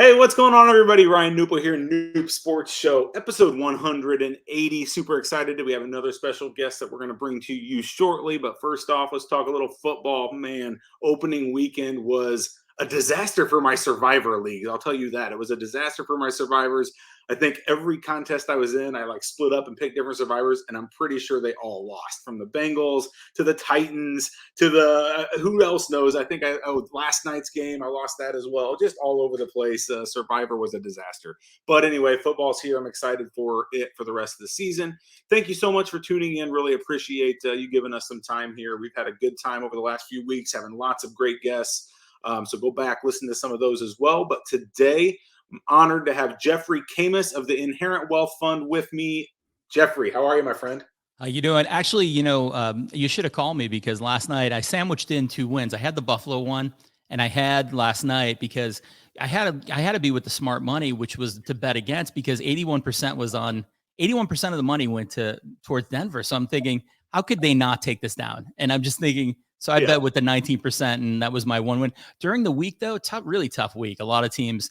Hey, what's going on, everybody? Ryan Newple here, Knup Sports Show, episode 180. Super excited. We have another special guest that we're going to bring to you shortly. But first off, let's talk a little football. Man, opening weekend was a disaster for my Survivor League. I'll tell you that. It was a disaster for my survivors. I think every contest I was in, I split up and picked different survivors, and I'm pretty sure they all lost, from the Bengals to the Titans to the who else knows. I think last night's game, I lost that as well. Just all over the place. Survivor was a disaster. But anyway, football's here. I'm excited for it for the rest of the season. Thank you so much for tuning in. Really appreciate you giving us some time here. We've had a good time over the last few weeks, having lots of great guests. So go back, listen to some of those as well. But today, I'm honored to have Jeffrey Kamys of the Inherent Wealth Fund with me. Jeffrey, how are you, my friend? How you doing? Actually, you should have called me because last night I sandwiched in two wins. I had the Buffalo one, and I had last night because I had to be with the smart money, which was to bet against, because 81% was on 81% of the money went towards Denver. So I'm thinking, how could they not take this down? And I'm just thinking, so I bet with the 19%, and that was my one win. During the week, though, really tough week. A lot of teams,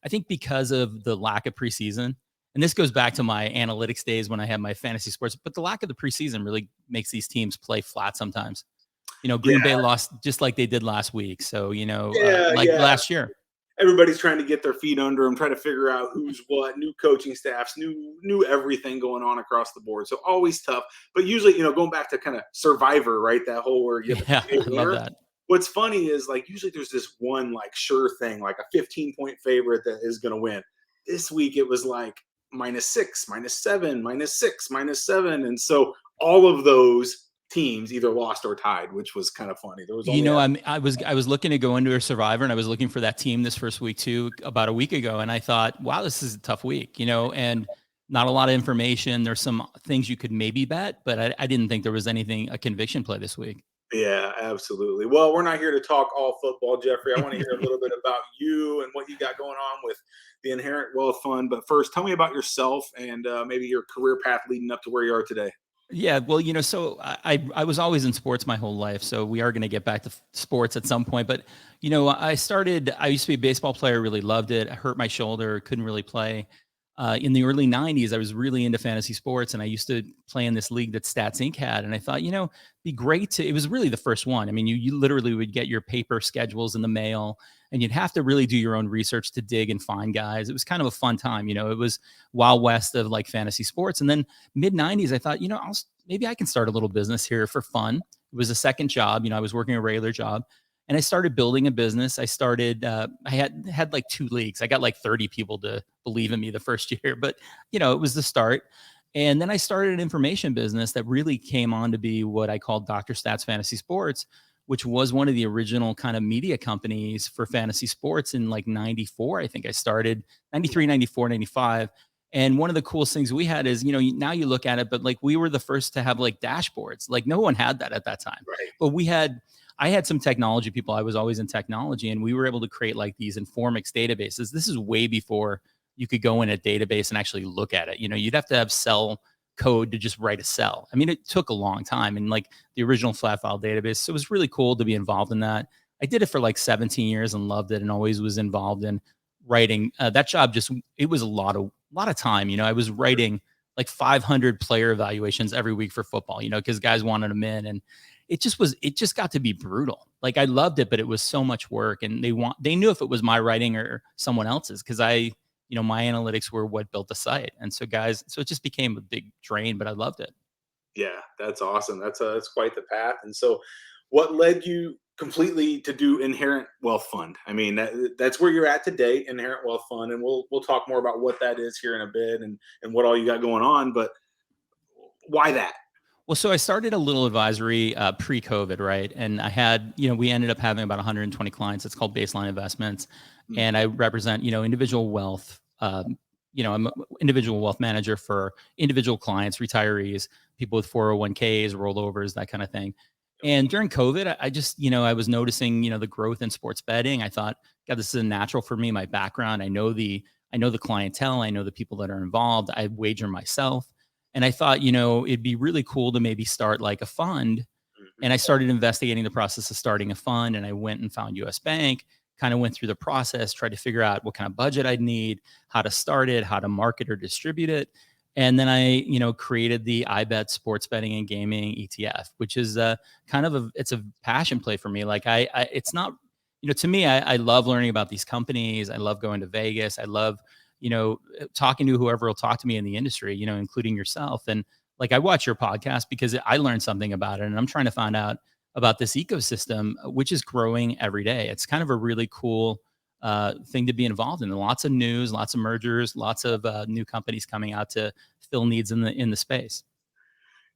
I think, because of the lack of preseason. And this goes back to my analytics days when I had my fantasy sports, but the lack of the preseason really makes these teams play flat sometimes. Green Bay lost just like they did last week. So, last year. Everybody's trying to get their feet under them, trying to figure out who's what, new coaching staffs, new everything going on across the board. So always tough. But usually, going back to kind of Survivor, right? That whole where you have I love that. What's funny is usually there's this one sure thing, like a 15-point favorite that is going to win. This week it was -6, -7, -6, -7. And so all of those teams either lost or tied, which was kind of funny. There was I was looking to go into a Survivor, and I was looking for that team this first week too, about a week ago. And I thought, wow, this is a tough week, and not a lot of information. There's some things you could maybe bet, but I didn't think there was a conviction play this week. Yeah, absolutely. Well, we're not here to talk all football, Jeffrey. I want to hear a little bit about you and what you got going on with the Inherent Wealth Fund. But first, tell me about yourself and maybe your career path leading up to where you are today. Yeah, well, so I was always in sports my whole life. So we are going to get back to sports at some point. But, I used to be a baseball player, really loved it. I hurt my shoulder, couldn't really play. In the early 90s, I was really into fantasy sports, and I used to play in this league that Stats Inc. had. And I thought, be great it was really the first one. I mean, you literally would get your paper schedules in the mail, and you'd have to really do your own research to dig and find guys. It was kind of a fun time. It was Wild West of fantasy sports. And then mid 90s, I thought, maybe I can start a little business here for fun. It was a second job. I was working a regular job. And I started building a business. I started, I had 2 leagues. I got 30 people to believe in me the first year, but it was the start. And then I started an information business that really came on to be what I called Dr. Stats Fantasy Sports, which was one of the original kind of media companies for fantasy sports in 94. I think I started 93, 94, 95. And one of the coolest things we had is, now you look at it, but we were the first to have dashboards. No one had that at that time. Right. But I had some technology people. I was always in technology, and we were able to create these Informix databases. This is way before you could go in a database and actually look at it. You'd have to have cell code to just write a cell. I mean, it took a long time, and the original flat file database. So it was really cool to be involved in that. I did it for 17 years and loved it, and always was involved in writing. That job it was a lot of time. I was writing 500 player evaluations every week for football, because guys wanted them in, and it just got to be brutal. I loved it, but it was so much work, and they knew if it was my writing or someone else's, because my analytics were what built the site. And so it just became a big drain, but I loved it. Yeah, that's awesome. That's quite the path. And so what led you completely to do Inherent Wealth Fund? I mean, that's where you're at today, Inherent Wealth Fund. And we'll talk more about what that is here in a bit and what all you got going on, but why that? Well, so I started a little advisory pre-COVID, right? And I had, we ended up having about 120 clients. It's called Baseline Investments. And I represent, individual wealth. I'm an individual wealth manager for individual clients, retirees, people with 401ks, rollovers, that kind of thing. And during COVID, I just, I was noticing, the growth in sports betting. I thought, God, this is a natural for me, my background. I know the clientele. I know the people that are involved. I wager myself. And I thought, it'd be really cool to maybe start a fund. And I started investigating the process of starting a fund, and I went and found US Bank, kind of went through the process, tried to figure out what kind of budget I'd need, how to start it, how to market or distribute it. And then I, created the iBET Sports Betting and Gaming ETF, which is it's a passion play for me. Like it's not, to me, I love learning about these companies. I love going to Vegas. I love, talking to whoever will talk to me in the industry, including yourself. And like, I watch your podcast because I learned something about it, and I'm trying to find out about this ecosystem, which is growing every day. It's kind of a really cool thing to be involved in. Lots of news, lots of mergers, lots of new companies coming out to fill needs in the space.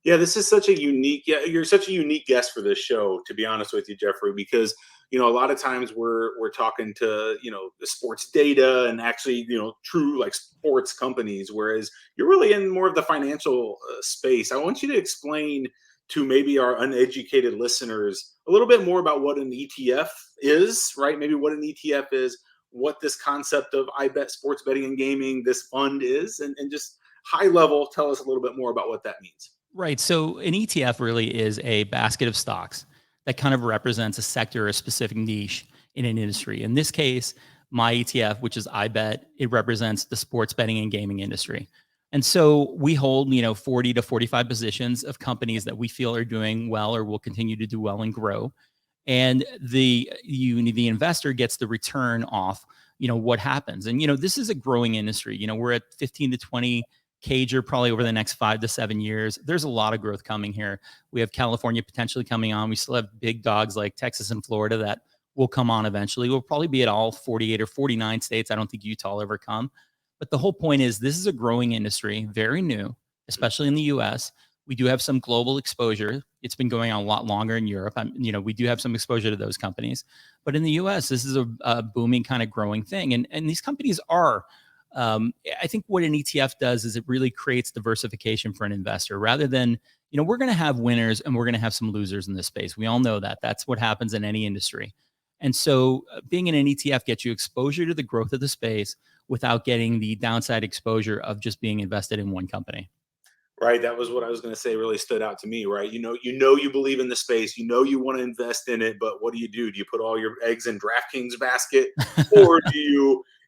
Yeah, this is such a unique. Yeah, you're such a unique guest for this show, to be honest with you, Jeffrey. Because a lot of times we're talking to the sports data and actually true like sports companies, whereas you're really in more of the financial space. I want you to explain to maybe our uneducated listeners a little bit more about what an ETF is, right? Maybe what an ETF is, what this concept of iBet Sports Betting and Gaming, this fund is, and just high level, tell us a little bit more about what that means. Right. So an ETF really is a basket of stocks that kind of represents a sector or a specific niche in an industry. In this case, my ETF, which is iBet, it represents the sports betting and gaming industry. And so we hold, 40 to 45 positions of companies that we feel are doing well or will continue to do well and grow. And the investor gets the return off, what happens. And this is a growing industry. We're at 15 to 20 cager probably over the next 5 to 7 years. There's a lot of growth coming here. We have California potentially coming on. We still have big dogs like Texas and Florida that will come on eventually. We'll probably be at all 48 or 49 states. I don't think Utah will ever come. But the whole point is this is a growing industry, very new, especially in the US. We do have some global exposure. It's been going on a lot longer in Europe. We do have some exposure to those companies. But in the US, this is a booming kind of growing thing. And these companies are I think what an ETF does is it really creates diversification for an investor rather than, we're going to have winners and we're going to have some losers in this space. We all know that. That's what happens in any industry. And so being in an ETF gets you exposure to the growth of the space without getting the downside exposure of just being invested in one company. Right, that was what I was going to say. Really stood out to me. Right, you believe in the space. You want to invest in it, but what do? Do you put all your eggs in DraftKings basket, or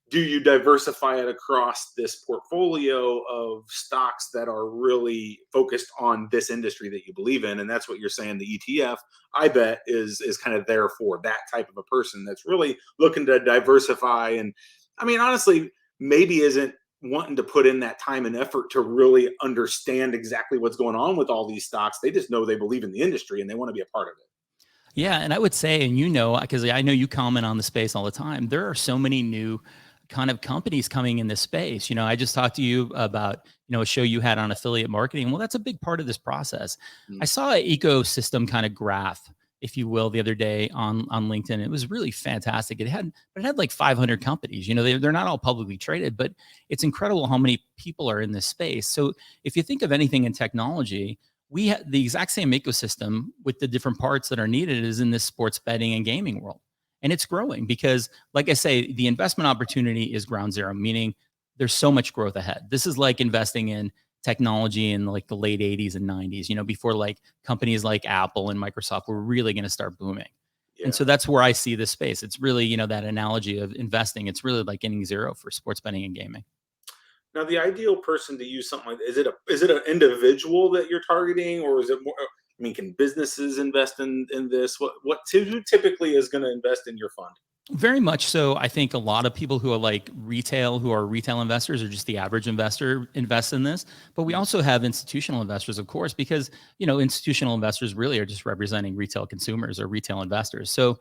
do you diversify it across this portfolio of stocks that are really focused on this industry that you believe in? And that's what you're saying. The ETF, I bet, is kind of there for that type of a person that's really looking to diversify. And I mean, honestly, maybe isn't wanting to put in that time and effort to really understand exactly what's going on with all these stocks. They just know they believe in the industry and they want to be a part of it. Yeah. And I would say, and because I know you comment on the space all the time, there are so many new kind of companies coming in this space. I just talked to you about, a show you had on affiliate marketing. Well, that's a big part of this process. I saw an ecosystem kind of graph, if you will, the other day on LinkedIn. It was really fantastic. It had like 500 companies. They're not all publicly traded, but it's incredible how many people are in this space. So if you think of anything in technology, we have the exact same ecosystem with the different parts that are needed is in this sports betting and gaming world. And it's growing because, like I say, the investment opportunity is ground zero, meaning there's so much growth ahead. This is like investing in technology in like the late 80s and 90s, before like companies like Apple and Microsoft were really going to start booming. Yeah. And so that's where I see this space. It's really, that analogy of investing. It's really like inning zero for sports betting and gaming. Now, the ideal person to use something like is it an individual that you're targeting, or is it more? I mean, can businesses invest in this? Who typically is going to invest in your fund? Very much so. I think a lot of people who are like who are retail investors or just the average investor invest in this. But we also have institutional investors, of course, because, institutional investors really are just representing retail consumers or retail investors. So,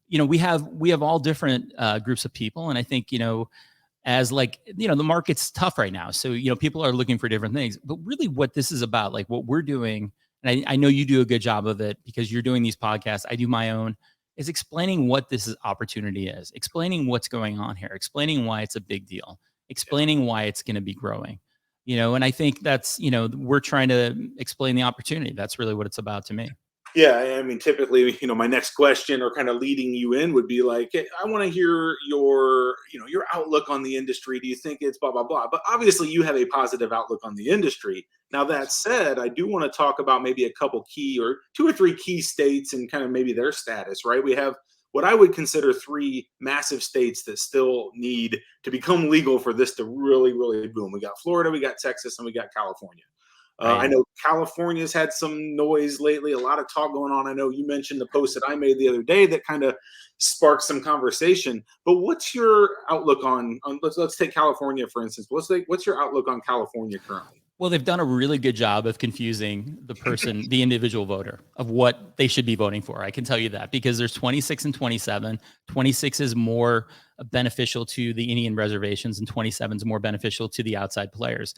we have all different groups of people. And I think, as like, the market's tough right now. So, people are looking for different things. But really what this is about, like what we're doing, and I know you do a good job of it because you're doing these podcasts. I do my own, is explaining what this opportunity is, explaining what's going on here, explaining why it's a big deal, explaining why it's going to be growing, and I think that's, we're trying to explain the opportunity. That's really what it's about to me. Yeah, I mean, typically, my next question or kind of leading you in would be like, hey, I want to hear your outlook on the industry. Do you think it's blah, blah, blah? But obviously you have a positive outlook on the industry. Now, that said, I do want to talk about maybe a couple key or 2 or 3 key states and kind of maybe their status, right? We have what I would consider three massive states that still need to become legal for this to really, really boom. We got Florida, we got Texas, and we got California. I Right. know California's had some noise lately, a lot of talk going on. I know you mentioned the post that I made the other day that kind of sparked some conversation. But what's your outlook on let's take California for instance. What's your outlook on California currently? Well, they've done a really good job of confusing the person, the individual voter, of what they should be voting for. I can tell you that because there's 26 and 27. 26 is more beneficial to the Indian reservations, and 27 is more beneficial to the outside players.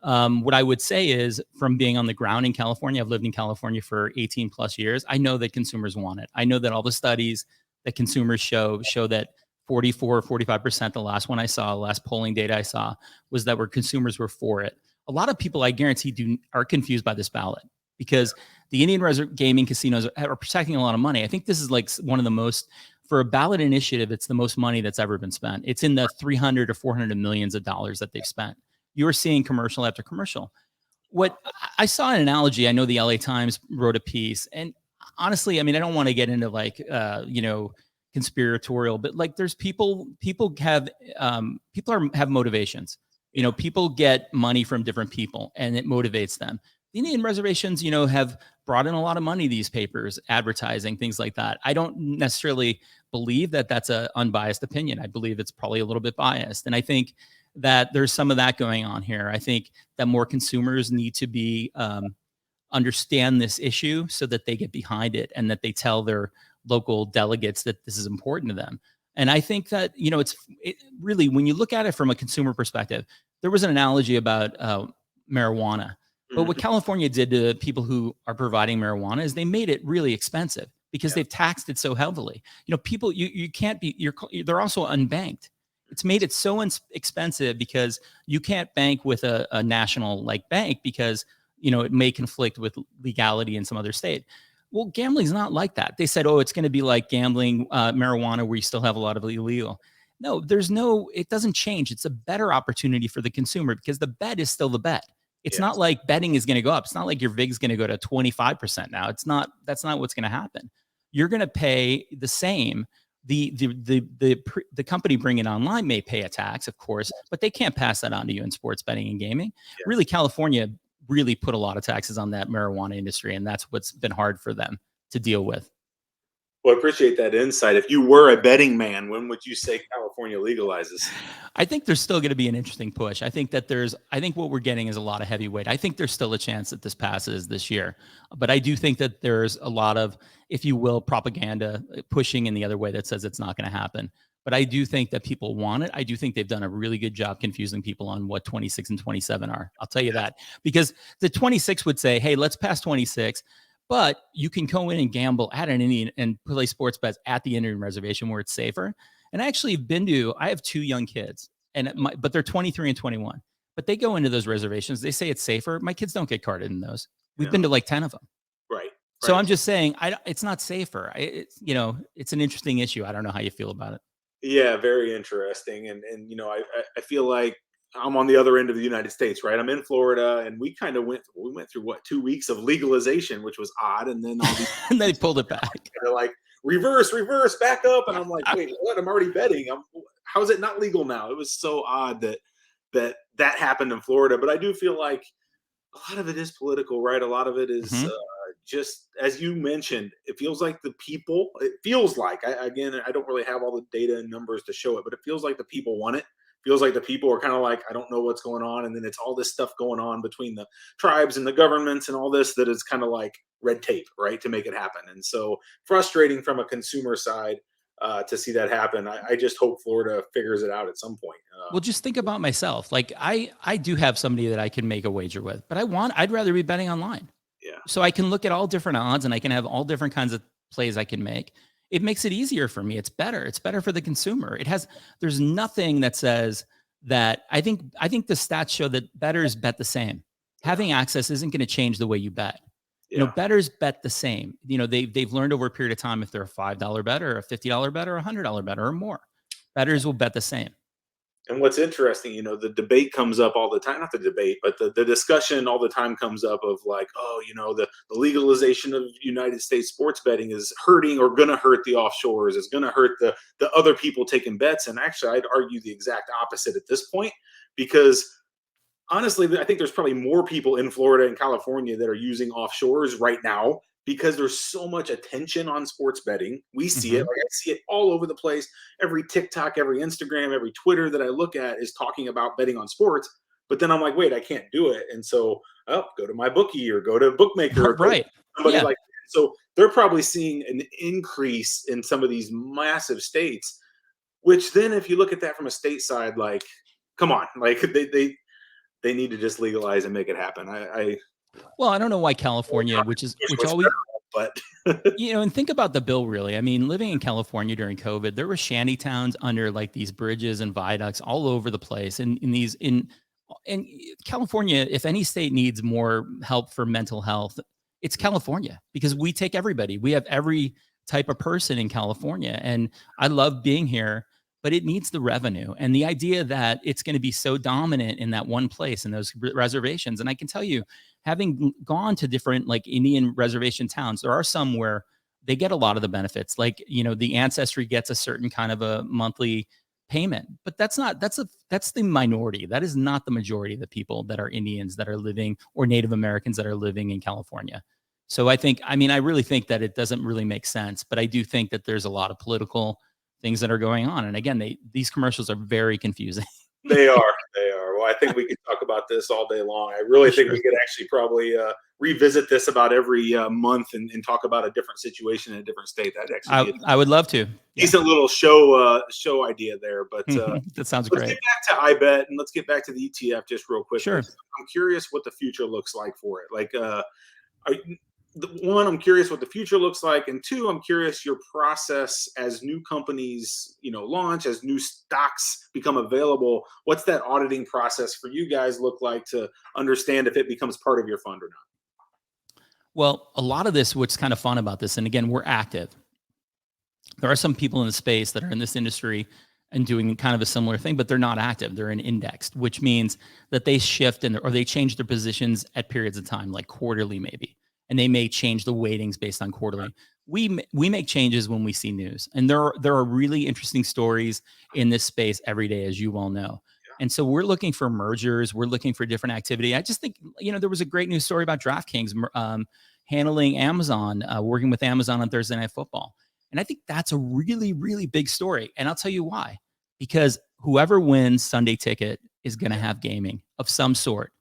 What I would say is, from being on the ground in California, I've lived in California for 18 plus years. I know that consumers want it. I know that all the studies that consumers show that 44, 45%, the last one I saw, last polling data I saw, was that where consumers were for it. A lot of people, I guarantee, are confused by this ballot because the Indian gaming casinos are protecting a lot of money. I think this is like one of the most, for a ballot initiative, it's the most money that's ever been spent. It's in the 300 or 400 millions of dollars that they've spent. You're seeing commercial after commercial. What I saw an analogy, I know the LA Times wrote a piece, and honestly, I mean, I don't want to get into like, conspiratorial, but like there's people have motivations. People get money from different people and it motivates them. The Indian reservations, have brought in a lot of money, these papers, advertising, things like that. I don't necessarily believe that that's an unbiased opinion. I believe it's probably a little bit biased. And I think that there's some of that going on here. I think that more consumers need to be understand this issue so that they get behind it and that they tell their local delegates that this is important to them. And I think that, really, when you look at it from a consumer perspective, there was an analogy about marijuana. But what Mhm. California did to people who are providing marijuana is they made it really expensive because Yeah. they've taxed it so heavily. People, you can't be, they're also unbanked. It's made it so expensive because you can't bank with a national like bank because, it may conflict with legality in some other state. Well, gambling's not like that. They said, oh, it's going to be like gambling, marijuana, where you still have a lot of illegal. No, it doesn't change. It's a better opportunity for the consumer because the bet is still the bet. It's not Yes. like betting is going to go up. It's not like your VIG's going to go to 25% now. That's not what's going to happen. You're going to pay the same. The company bringing it online may pay a tax, of course, but they can't pass that on to you in sports betting and gaming. Really, Yes. California really put a lot of taxes on that marijuana industry, and that's what's been hard for them to deal with. Well, I appreciate that insight. If you were a betting man, when would you say California legalizes? I think there's still going to be an interesting push. I think what we're getting is a lot of heavyweight. I think there's still a chance that this passes this year, but I do think that there's a lot of, if you will, propaganda pushing in the other way that says it's not going to happen. But I do think that people want it. I do think they've done a really good job confusing people on what 26 and 27 are. I'll tell you that, because the 26 would say, hey, let's pass 26, but you can go in and gamble at an Indian and play sports bets at the Indian reservation where it's safer. And I actually I have two young kids, but they're 23 and 21. But they go into those reservations. They say it's safer. My kids don't get carded in those. We've Yeah. been to like 10 of them. Right. So Right. I'm just saying, it's not safer. It's an interesting issue. I don't know how you feel about it. Yeah, very interesting. And I feel like I'm on the other end of the United States, right? I'm in Florida, and we went through what, 2 weeks of legalization, which was odd, and then all these And they pulled it back. they're like reverse, back up, and I'm like, wait, what? I'm already betting. How is it not legal now? It was so odd that happened in Florida, but I do feel like a lot of it is political, right? A lot of it is Hmm. just as you mentioned. It feels like the people. It feels like again, I don't really have all the data and numbers to show it, but it feels like the people want it. Feels like the people are kind of like, I don't know what's going on, and then it's all this stuff going on between the tribes and the governments and all this that is kind of like red tape, right, to make it happen. And so frustrating from a consumer side to see that happen. I just hope Florida figures it out at some point. Well, just think about myself. Like I do have somebody that I can make a wager with, but I'd rather be betting online. Yeah, So I can look at all different odds and I can have all different kinds of plays I can make. It makes it easier for me. It's better. It's better for the consumer. There's nothing that says that. I think the stats show that bettors bet the same. yeah, Having access isn't going to change the way you bet. yeah. Bettors bet the same. They've learned over a period of time if they're a $5 bet or a $50 bet or a $100 bet or more. Bettors will bet the same. And what's interesting, the debate comes up all the time, not the debate, but the discussion all the time comes up of like, oh, the legalization of United States sports betting is hurting or going to hurt the offshores, is going to hurt the other people taking bets. And actually, I'd argue the exact opposite at this point, because honestly, I think there's probably more people in Florida and California that are using offshores right now because there's so much attention on sports betting. We see it. Mhm. Like I see it all over the place. Every TikTok, every Instagram, every Twitter that I look at is talking about betting on sports. But then I'm like, wait, I can't do it. And so, oh, go to my bookie or go to bookmaker or go to Right. somebody Yeah. like that. So they're probably seeing an increase in some of these massive states, which then if you look at that from a state side, like, come on, like they need to just legalize and make it happen. I Well, I don't know why California, which what's always, better, but and think about the bill really. I mean, living in California during COVID, there were shanty towns under like these bridges and viaducts all over the place. And in California, if any state needs more help for mental health, it's California because we take everybody. We have every type of person in California. And I love being here, but it needs the revenue. And the idea that it's going to be so dominant in that one place and those reservations. And I can tell you, having gone to different like Indian reservation towns, there are some where they get a lot of the benefits. Like, the ancestry gets a certain kind of a monthly payment, but that's the minority. That is not the majority of the people that are Indians that are living or Native Americans that are living in California. So I really think that it doesn't really make sense, but I do think that there's a lot of political things that are going on. And again, these commercials are very confusing. they are. They are. Well, I think we could talk about this all day long. I really For think sure. we could actually probably revisit this about every month and talk about a different situation in a different state. That'd actually be I would love to. a Yeah. decent little show idea there. But That sounds let's great. get back to iBet and let's get back to the ETF just real quickly. Sure. I'm curious what the future looks like for it. Like, one, I'm curious what the future looks like, and two, I'm curious your process as new companies, launch, as new stocks become available. What's that auditing process for you guys look like to understand if it becomes part of your fund or not? Well, a lot of this, what's kind of fun about this, and again, we're active. There are some people in the space that are in this industry and doing kind of a similar thing, but they're not active. They're in indexed, which means that they shift or they change their positions at periods of time, like quarterly maybe, and they may change the weightings based on quarterly. We make changes when we see news, and there are really interesting stories in this space every day, as you well know. And so we're looking for mergers. We're looking for different activity. I just think there was a great news story about DraftKings handling Amazon, working with Amazon on Thursday Night Football. And I think that's a really, really big story. And I'll tell you why. Because whoever wins Sunday Ticket is going to have gaming of some sort.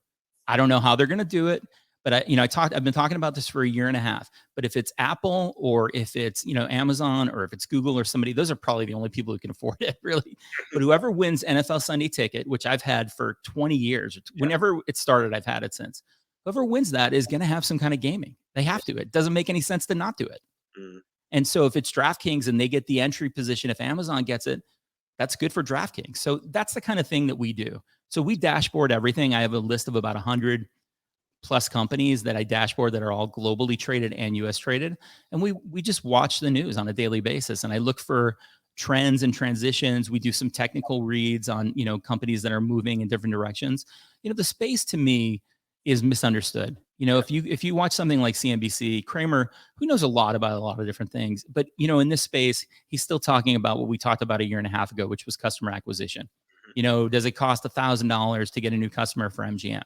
I don't know how they're going to do it, but I've been talking about this for a year and a half. But if it's Apple or if it's Amazon or if it's Google or somebody, those are probably the only people who can afford it, really. But whoever wins NFL Sunday Ticket, which I've had for 20 years, whenever it started, I've had it since. Whoever wins that is going to have some kind of gaming. They have to. It doesn't make any sense to not do it. Mm. And so if it's DraftKings and they get the entry position, if Amazon gets it, that's good for DraftKings. So that's the kind of thing that we do. So we dashboard everything. I have a list of about 100 plus companies that I dashboard that are all globally traded and US traded. And we just watch the news on a daily basis. And I look for trends and transitions. We do some technical reads on, companies that are moving in different directions. The space to me is misunderstood. If you watch something like CNBC, Kramer, who knows a lot about a lot of different things, but in this space, he's still talking about what we talked about a year and a half ago, which was customer acquisition. Does it cost $1,000 to get a new customer for MGM?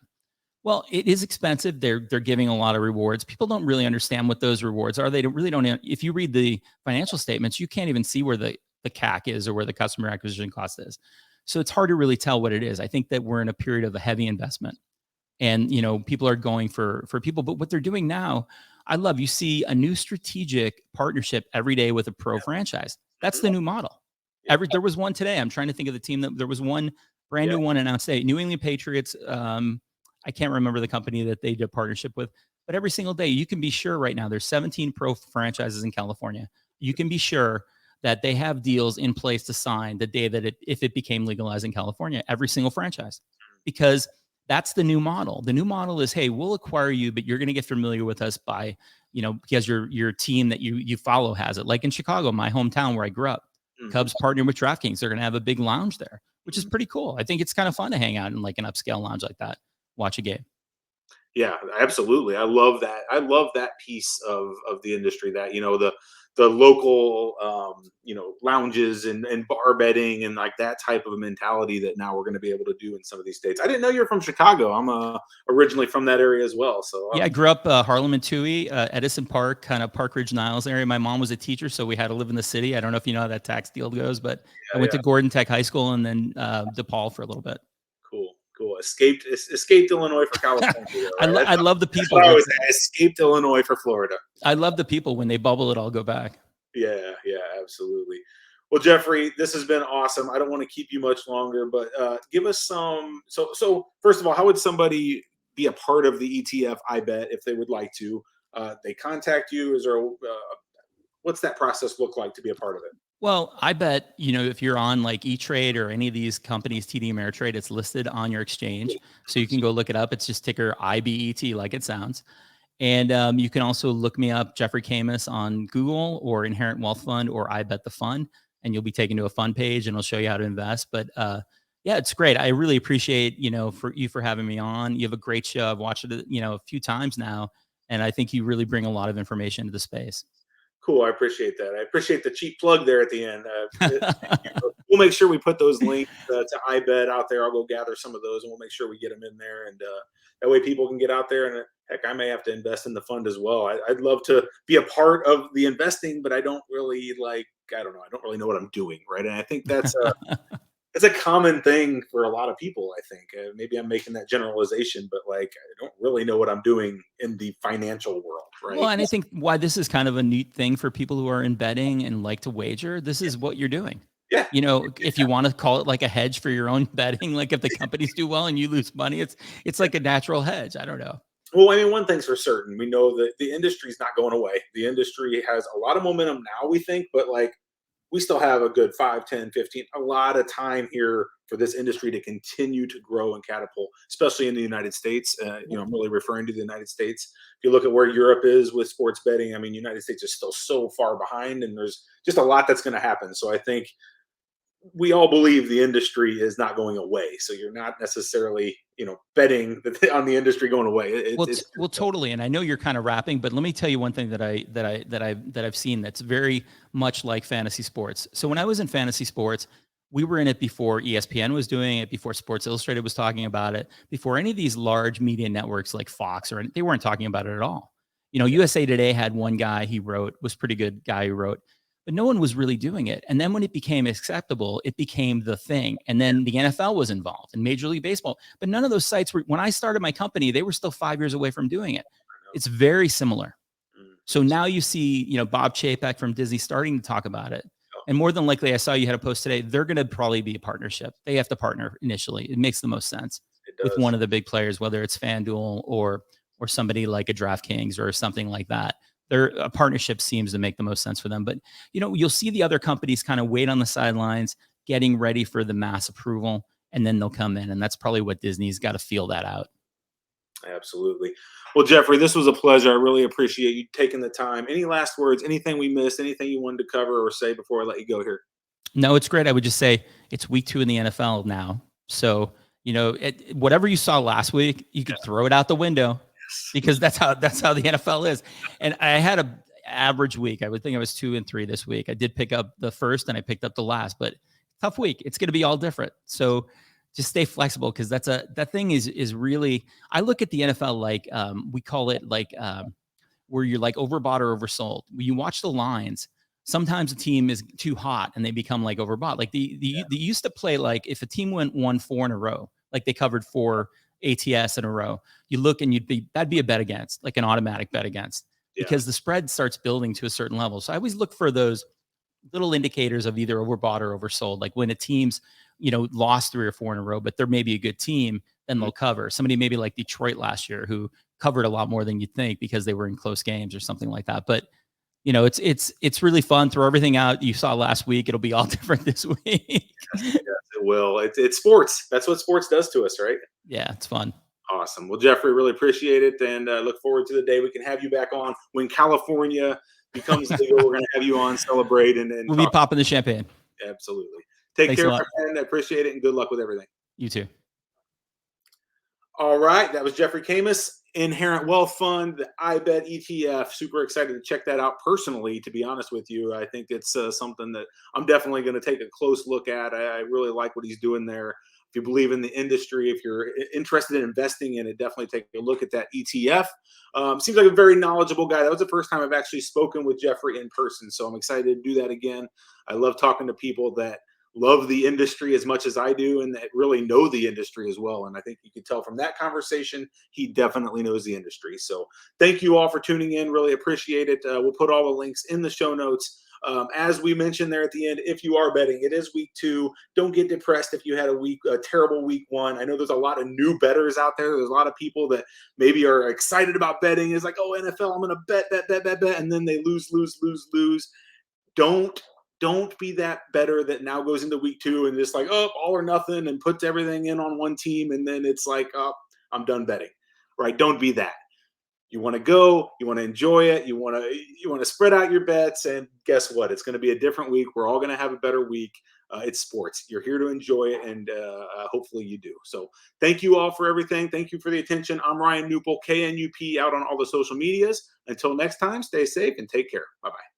Well, it is expensive. They're giving a lot of rewards. People don't really understand what those rewards are. They don't. If you read the financial statements, you can't even see where the CAC is or where the customer acquisition cost is. So it's hard to really tell what it is. I think that we're in a period of a heavy investment. And people are going for people, but what they're doing now, you see a new strategic partnership every day with a pro franchise. That's the new model. There was one today. I'm trying to think of the team that there was one brand new one announced today. New England Patriots. I can't remember the company that they did a partnership with, but every single day you can be sure right now there's 17 pro franchises in California. You can be sure that they have deals in place to sign the day that if it became legalized in California, every single franchise, because that's the new model. The new model is, hey, we'll acquire you, but you're going to get familiar with us by, because your team that you follow has it. Like in Chicago, my hometown where I grew up, Cubs partnered with DraftKings. They're going to have a big lounge there. which is pretty cool. I think it's kind of fun to hang out in like an upscale lounge like that, watch a game. Yeah, absolutely. I love that. I love that piece of the industry, that, the local, lounges and bar betting and like that type of a mentality that now we're going to be able to do in some of these states. I didn't know you're from Chicago. I'm originally from that area as well. So Yeah, I grew up Harlem and Toohey, Edison Park, kind of Park Ridge Niles area. My mom was a teacher, so we had to live in the city. I don't know if you know how that tax deal goes, but I yeah, went yeah, to Gordon Tech High School and then DePaul for a little bit. cool, cool. Escaped Illinois for California, though, right? I love the That's people. what I always say. Escaped Illinois for Florida. I love the people. When they bubble it, I'll go back. Yeah, yeah, absolutely. Well, Jeffrey, this has been awesome. I don't want to keep you much longer, but give us some. So first of all, how would somebody be a part of the ETF? I bet if they would like to, they contact you. Is there what's that process look like to be a part of it? Well, I bet, if you're on like E-Trade or any of these companies, TD Ameritrade, it's listed on your exchange. So you can go look it up. It's just ticker IBET, like it sounds. And you can also look me up, Jeffrey Kamys, on Google or Inherent Wealth Fund or iBet the Fund, and you'll be taken to a fund page and it'll show you how to invest. But yeah, it's great. I really appreciate, for having me on. You have a great show. I've watched it, a few times now, and I think you really bring a lot of information to the space. Cool. I appreciate that. I appreciate the cheap plug there at the end. We'll make sure we put those links to iBet out there. I'll go gather some of those and we'll make sure we get them in there. And that way people can get out there. And heck, I may have to invest in the fund as well. I'd love to be a part of the investing, but I don't really I don't know. I don't really know what I'm doing. Right. And I think that's it's a common thing for a lot of people. I think maybe I'm making that generalization, but I don't really know what I'm doing in the financial world. Right. Well, and I think why this is kind of a neat thing for people who are in betting and like to wager, this is what you're doing. Yeah. If you want to call it like a hedge for your own betting, like if the companies do well and you lose money, it's like a natural hedge. I don't know. Well, I mean, one thing's for certain. We know that the industry is not going away. The industry has a lot of momentum now, we think, but we still have a good 5, 10, 15, a lot of time here for this industry to continue to grow and catapult, especially in the United States. I'm really referring to the United States. If you look at where Europe is with sports betting, I mean, United States is still so far behind, and there's just a lot that's going to happen. So I think we all believe the industry is not going away. So you're not necessarily, betting on the industry going away. Well, totally. And I know you're kind of wrapping, but let me tell you one thing that I've seen that's very much like fantasy sports. So when I was in fantasy sports, we were in it before ESPN was doing it, before Sports Illustrated was talking about it, before any of these large media networks like Fox they weren't talking about it at all. USA Today had one guy was pretty good guy who wrote, but no one was really doing it. And then when it became acceptable, it became the thing. And then the NFL was involved and Major League Baseball. But none of those sites when I started my company, they were still 5 years away from doing it. It's very similar. So now you see, Bob Chapek from Disney starting to talk about it. And more than likely, I saw you had a post today. They're going to probably be a partnership. They have to partner initially. It makes the most sense with one of the big players, whether it's FanDuel or somebody like a DraftKings or something like that. A partnership seems to make the most sense for them. But, you'll see the other companies kind of wait on the sidelines, getting ready for the mass approval, and then they'll come in. And that's probably what Disney's got to feel that out. Absolutely. Well, Jeffrey, this was a pleasure. I really appreciate you taking the time. Any last words, anything we missed, anything you wanted to cover or say before I let you go here? No, it's great. I would just say it's week 2 in the NFL now. So, whatever you saw last week, you could throw it out the window. Because that's how the NFL is. And I had a average week. I would think I was 2 and 3 this week. I did pick up the first and I picked up the last, but tough week. It's going to be all different. So just stay flexible, because that thing is really, I look at the NFL like we call it where you're like overbought or oversold. When you watch the lines, sometimes a team is too hot and they become like overbought. Like they used to play like if a team won 4 in a row, like they covered 4 ATS in a row, you look and that'd be a bet against, like an automatic bet against, because the spread starts building to a certain level. So I always look for those little indicators of either overbought or oversold. Like when a team's, lost 3 or 4 in a row, but they're maybe a good team, then they'll cover. Somebody maybe like Detroit last year who covered a lot more than you'd think because they were in close games or something like that. But it's really fun. Throw everything out you saw last week. It'll be all different this week. Yes, it will. It's sports. That's what sports does to us, right? Yeah, it's fun. Awesome. Well, Jeffrey, really appreciate it, and look forward to the day we can have you back on when California becomes legal. We're going to have you on, celebrate, and we'll be popping the champagne. Absolutely. Take Thanks care, a my lot. friend. I appreciate it, and good luck with everything. You too. All right, that was Jeffrey Kamys, Inherent Wealth Fund, the iBET ETF. Super excited to check that out personally, to be honest with you. I think it's something that I'm definitely going to take a close look at. I really like what he's doing there. If you believe in the industry, if you're interested in investing in it, definitely take a look at that ETF. Seems like a very knowledgeable guy. That was the first time I've actually spoken with Jeffrey in person, so I'm excited to do that again. I love talking to people that love the industry as much as I do and that really know the industry as well. And I think you could tell from that conversation, he definitely knows the industry. So thank you all for tuning in. Really appreciate it. We'll put all the links in the show notes. As we mentioned there at the end, if you are betting, it is week 2. Don't get depressed if you had a terrible week 1. I know there's a lot of new bettors out there. There's a lot of people that maybe are excited about betting. It's like, oh, NFL, I'm going to bet. And then they lose. Don't be that better that now goes into week 2 and just like, oh, all or nothing and puts everything in on one team. And then it's like, oh, I'm done betting, right? Don't be that. You want to go, you want to enjoy it. You want to spread out your bets. And guess what? It's going to be a different week. We're all going to have a better week. It's sports. You're here to enjoy it. And hopefully you do. So thank you all for everything. Thank you for the attention. I'm Ryan Newpel, KNUP, out on all the social medias. Until next time, stay safe and take care. Bye-bye.